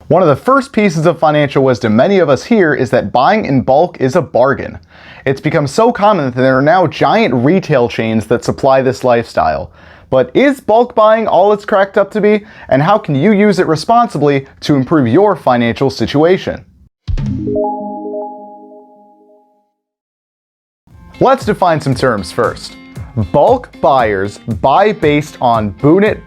One of the first pieces of financial wisdom many of us hear is that buying in bulk is a bargain. It's become so common that there are now giant retail chains that supply this lifestyle. But is bulk buying all it's cracked up to be? And how can you use it responsibly to improve your financial situation? Let's define some terms first. Bulk buyers buy based on unit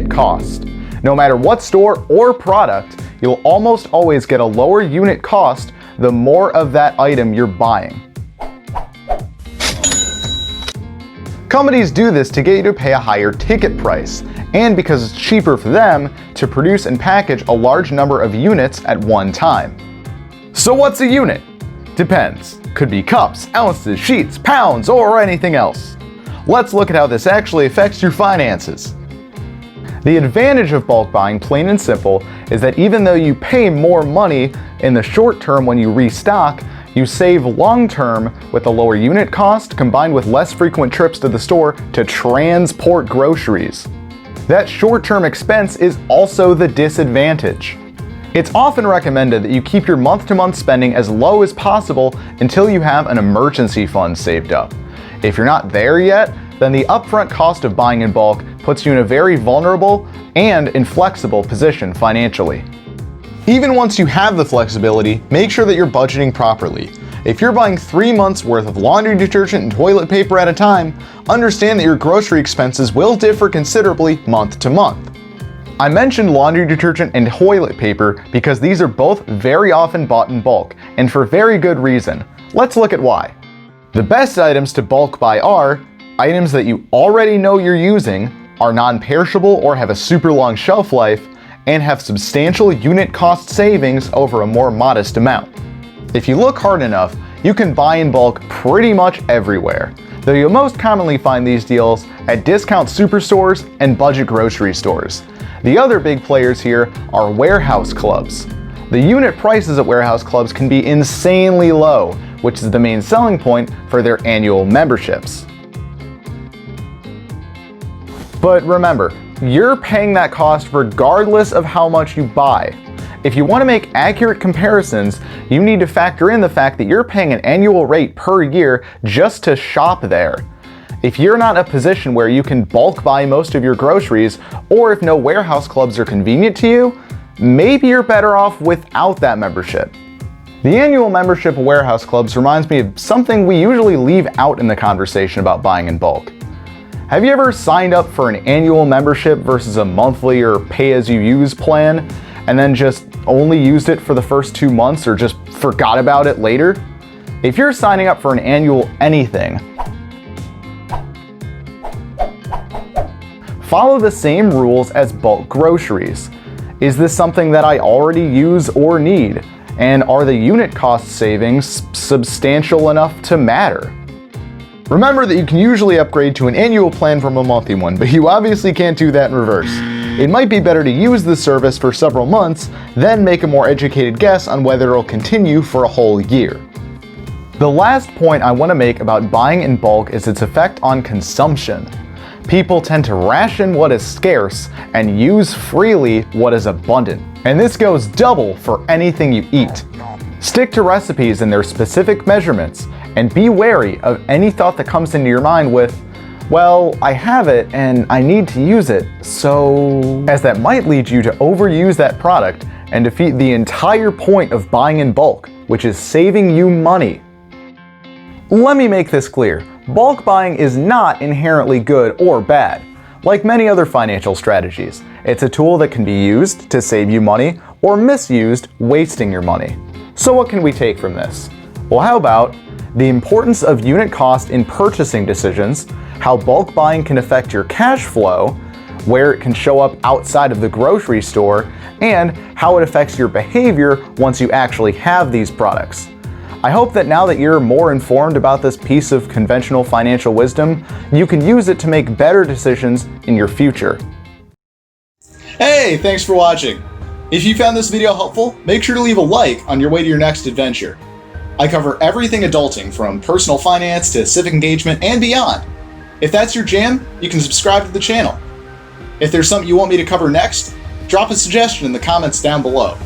cost. No matter what store or product, you'll almost always get a lower unit cost the more of that item you're buying. Companies do this to get you to pay a higher ticket price, and because it's cheaper for them to produce and package a large number of units at one time. So what's a unit? Depends. Could be cups, ounces, sheets, pounds, or anything else. Let's look at how this actually affects your finances. The advantage of bulk buying, plain and simple, is that even though you pay more money in the short term when you restock, you save long term with a lower unit cost combined with less frequent trips to the store to transport groceries. That short-term expense is also the disadvantage. It's often recommended that you keep your month-to-month spending as low as possible until you have an emergency fund saved up. If you're not there yet, then the upfront cost of buying in bulk puts you in a very vulnerable and inflexible position financially. Even once you have the flexibility, make sure that you're budgeting properly. If you're buying 3 months worth of laundry detergent and toilet paper at a time, understand that your grocery expenses will differ considerably month to month. I mentioned laundry detergent and toilet paper because these are both very often bought in bulk, and for very good reason. Let's look at why. The best items to bulk buy are items that you already know you're using, are non-perishable or have a super long shelf life, and have substantial unit cost savings over a more modest amount. If you look hard enough, you can buy in bulk pretty much everywhere, though you'll most commonly find these deals at discount superstores and budget grocery stores. The other big players here are warehouse clubs. The unit prices at warehouse clubs can be insanely low, which is the main selling point for their annual memberships. But remember, you're paying that cost regardless of how much you buy. If you want to make accurate comparisons, you need to factor in the fact that you're paying an annual rate per year just to shop there. If you're not in a position where you can bulk buy most of your groceries, or if no warehouse clubs are convenient to you, maybe you're better off without that membership. The annual membership of warehouse clubs reminds me of something we usually leave out in the conversation about buying in bulk. Have you ever signed up for an annual membership versus a monthly or pay-as-you-use plan, and then just only used it for the first 2 months or just forgot about it later? If you're signing up for an annual anything, follow the same rules as bulk groceries. Is this something that I already use or need? And are the unit cost savings substantial enough to matter? Remember that you can usually upgrade to an annual plan from a monthly one, but you obviously can't do that in reverse. It might be better to use the service for several months, then make a more educated guess on whether it'll continue for a whole year. The last point I want to make about buying in bulk is its effect on consumption. People tend to ration what is scarce and use freely what is abundant. And this goes double for anything you eat. Stick to recipes and their specific measurements, and be wary of any thought that comes into your mind with, well, I have it and I need to use it, so... as that might lead you to overuse that product and defeat the entire point of buying in bulk, which is saving you money. Let me make this clear. Bulk buying is not inherently good or bad. Like many other financial strategies, it's a tool that can be used to save you money or misused, wasting your money. So what can we take from this? Well, how about the importance of unit cost in purchasing decisions, how bulk buying can affect your cash flow, where it can show up outside of the grocery store, and how it affects your behavior once you actually have these products. I hope that now that you're more informed about this piece of conventional financial wisdom, you can use it to make better decisions in your future. Hey, thanks for watching. If you found this video helpful, make sure to leave a like on your way to your next adventure. I cover everything adulting, from personal finance to civic engagement and beyond. If that's your jam, you can subscribe to the channel. If there's something you want me to cover next, Drop a suggestion in the comments down below.